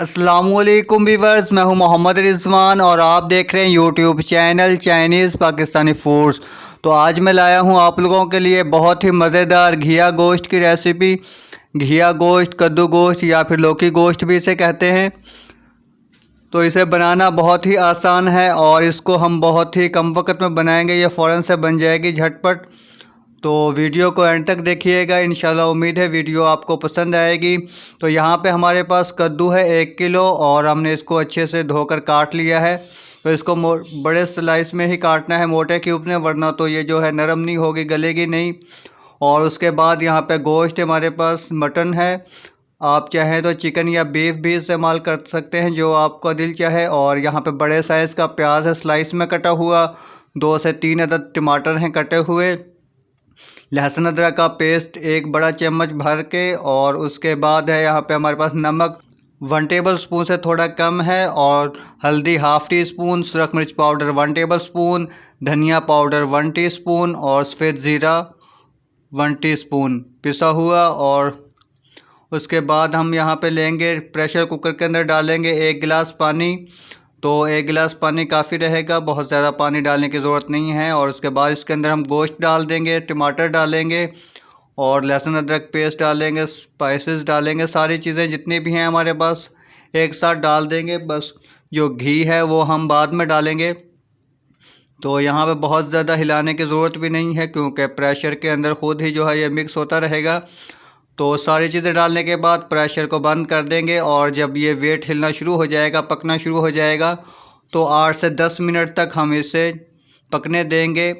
अस्सलामुअलैकुम वीवर्स, मैं हूं मोहम्मद रिजवान और आप देख रहे हैं YouTube channel Chinese Pakistani foods. तो आज मैं लाया हूं आप लोगों के लिए बहुत ही मज़ेदार घिया गोश्त की रेसिपी। घिया गोश्त, कद्दू गोश्त या फिर लौकी गोश्त भी इसे कहते हैं। तो इसे बनाना बहुत ही आसान है और इसको हम बहुत ही कम वक्त में बनाएंगे। ये फ़ौरन से बन जाएगी झटपट। तो वीडियो को एंड तक देखिएगा, इंशाल्लाह उम्मीद है वीडियो आपको पसंद आएगी। तो यहाँ पे हमारे पास कद्दू है 1 किलो और हमने इसको अच्छे से धोकर काट लिया है। तो इसको बड़े स्लाइस में ही काटना है, मोटे क्यूब में, वरना तो ये जो है नरम नहीं होगी, गलेगी नहीं। और उसके बाद यहाँ पे गोश्त हमारे पास मटन है। आप चाहें तो चिकन या बीफ भी इस्तेमाल कर सकते हैं, जो आपका दिल चाहे। और यहाँ पे बड़े साइज़ का प्याज है स्लाइस में कटा हुआ। 2 से 3 अदद टमाटर हैं कटे हुए। लहसुन अदरक का पेस्ट 1 बड़ा चम्मच भर के। और उसके बाद है यहाँ पे हमारे पास नमक 1 टेबल स्पून से थोड़ा कम है। और हल्दी ½ टी स्पून, सुरख मिर्च पाउडर 1 टेबल स्पून, धनिया पाउडर 1 टीस्पून और सफ़ेद ज़ीरा 1 टीस्पून पिसा हुआ। और उसके बाद हम यहाँ पे लेंगे, प्रेशर कुकर के अंदर डालेंगे 1 गिलास पानी। तो 1 गिलास पानी काफ़ी रहेगा, बहुत ज़्यादा पानी डालने की ज़रूरत नहीं है। और उसके बाद इसके अंदर हम गोश्त डाल देंगे, टमाटर डालेंगे और लहसुन अदरक पेस्ट डालेंगे, स्पाइसेस डालेंगे, सारी चीज़ें जितनी भी हैं हमारे पास एक साथ डाल देंगे। बस जो घी है वो हम बाद में डालेंगे। तो यहाँ पे बहुत ज़्यादा हिलाने की ज़रूरत भी नहीं है, क्योंकि प्रेशर के अंदर ख़ुद ही जो है ये मिक्स होता रहेगा। तो सारी चीज़ें डालने के बाद प्रेशर को बंद कर देंगे। और जब ये वेट हिलना शुरू हो जाएगा, पकना शुरू हो जाएगा, तो 8 से 10 मिनट तक हम इसे पकने देंगे।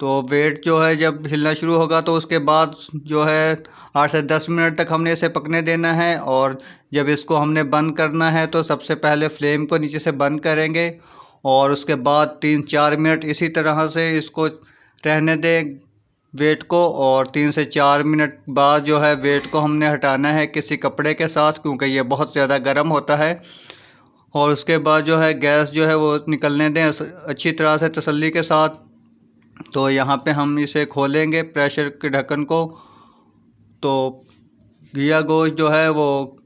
तो वेट जो है जब हिलना शुरू होगा तो उसके बाद जो है 8 से 10 मिनट तक हमने इसे पकने देना है। और जब इसको हमने बंद करना है तो सबसे पहले फ्लेम को नीचे से बंद करेंगे और उसके बाद 3-4 मिनट इसी तरह से इसको रहने दें वेट को। और 3 से 4 मिनट बाद जो है वेट को हमने हटाना है किसी कपड़े के साथ, क्योंकि ये बहुत ज़्यादा गर्म होता है। और उसके बाद जो है गैस जो है वो निकलने दें अच्छी तरह से तसल्ली के साथ। तो यहाँ पे हम इसे खोलेंगे प्रेशर के ढक्कन को। तो घिया गोश्त जो है वो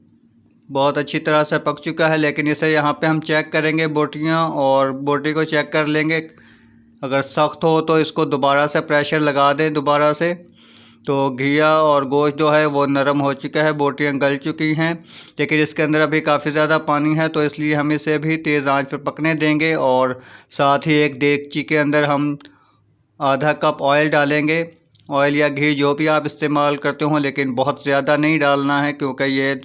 बहुत अच्छी तरह से पक चुका है, लेकिन इसे यहाँ पे हम चेक करेंगे बोटियाँ, और बोटी को चेक कर लेंगे। अगर सख्त हो तो इसको दोबारा से प्रेशर लगा दें दोबारा से। तो घिया और गोश्त जो है वो नरम हो चुका है, बोटियाँ गल चुकी हैं, लेकिन इसके अंदर अभी काफ़ी ज़्यादा पानी है। तो इसलिए हम इसे भी तेज़ आंच पर पकने देंगे। और साथ ही एक देगची के अंदर हम आधा कप ऑयल डालेंगे, ऑयल या घी जो भी आप इस्तेमाल करते हो, लेकिन बहुत ज़्यादा नहीं डालना है, क्योंकि ये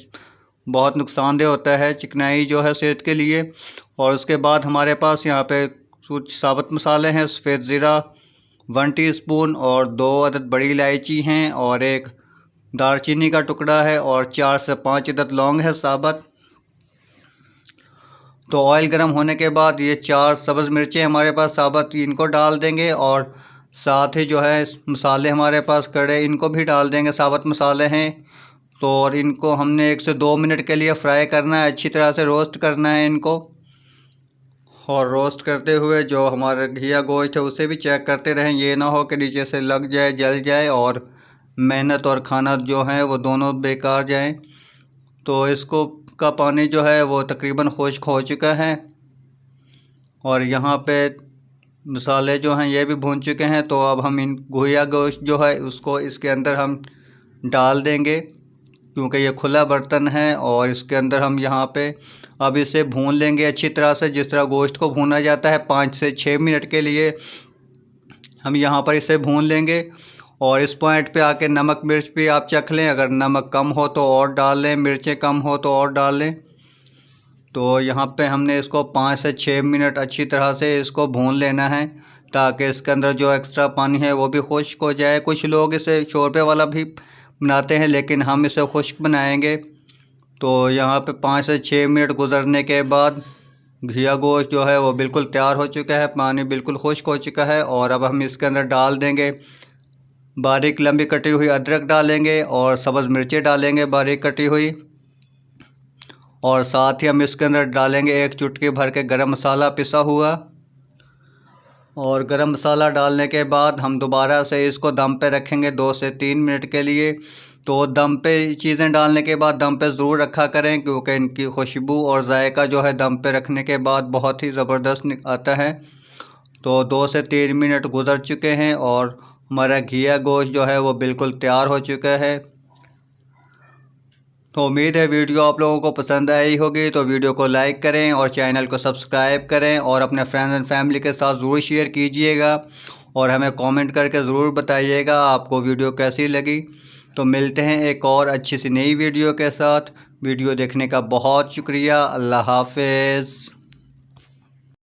बहुत नुकसानदेह होता है, चिकनाई जो है सेहत के लिए। और उसके बाद हमारे पास यहाँ पे कुछ साबुत मसाले हैं, सफ़ेद ज़ीरा 1 टीस्पून और 2 अदद बड़ी इलायची हैं और 1 दालचीनी का टुकड़ा है और 4 से 5 अदद लौंग है साबुत। तो ऑयल गर्म होने के बाद ये 4 सब्ज़ मिर्चें हमारे पास साबुत, इनको डाल देंगे। और साथ ही जो है मसाले हमारे पास कड़े, इनको भी डाल देंगे, साबुत मसाले हैं। तो और इनको हमने 1 से 2 मिनट के लिए फ्राई करना है, अच्छी तरह से रोस्ट करना है इनको। और रोस्ट करते हुए जो हमारा घिया गोश्त है उसे भी चेक करते रहें, ये ना हो कि नीचे से लग जाए, जल जाए और मेहनत और खाना जो है वो दोनों बेकार जाएं। तो इसको का पानी जो है वो तकरीबन खुश्क हो चुका है। और यहाँ पे मसाले जो हैं ये भी भून चुके हैं। तो अब हम इन घिया गोश्त जो है उसको इसके अंदर हम डाल देंगे, क्योंकि ये खुला बर्तन है। और इसके अंदर हम यहाँ पे अब इसे भून लेंगे अच्छी तरह से, जिस तरह गोश्त को भूना जाता है 5 से 6 मिनट के लिए हम यहाँ पर इसे भून लेंगे। और इस पॉइंट पे आके नमक मिर्च भी आप चख लें, अगर नमक कम हो तो और डाल लें, मिर्चें कम हो तो और डाल लें। तो यहाँ पे हमने इसको 5 से 6 मिनट अच्छी तरह से इसको भून लेना है, ताकि इसके अंदर जो एक्स्ट्रा पानी है वो भी खुश्क हो जाए। कुछ लोग इसे शोरबे वाला भी बनाते हैं, लेकिन हम इसे खुश्क बनाएंगे। तो यहाँ पे 5 से 6 मिनट गुजरने के बाद घिया गोश्त जो है वो बिल्कुल तैयार हो चुका है, पानी बिल्कुल खुश्क हो चुका है। और अब हम इसके अंदर डाल देंगे बारीक लंबी कटी हुई अदरक डालेंगे और सब्ज़ मिर्चें डालेंगे बारीक कटी हुई। और साथ ही हम इसके अंदर डालेंगे 1 चुटकी भर के गरम मसाला पिसा हुआ। और गरम मसाला डालने के बाद हम दोबारा से इसको दम पे रखेंगे 2 से 3 मिनट के लिए। तो दम पे चीज़ें डालने के बाद दम पे ज़रूर रखा करें, क्योंकि इनकी खुशबू और जायका जो है दम पे रखने के बाद बहुत ही ज़बरदस्त आता है। तो 2 से 3 मिनट गुजर चुके हैं और हमारा घिया गोश्त जो है वो बिल्कुल तैयार हो चुका है। तो उम्मीद है वीडियो आप लोगों को पसंद आई होगी। तो वीडियो को लाइक करें और चैनल को सब्सक्राइब करें और अपने फ्रेंड्स एंड फैमिली के साथ ज़रूर शेयर कीजिएगा और हमें कमेंट करके ज़रूर बताइएगा आपको वीडियो कैसी लगी। तो मिलते हैं एक और अच्छी सी नई वीडियो के साथ। वीडियो देखने का बहुत शुक्रिया। अल्लाह हाफ़िज़।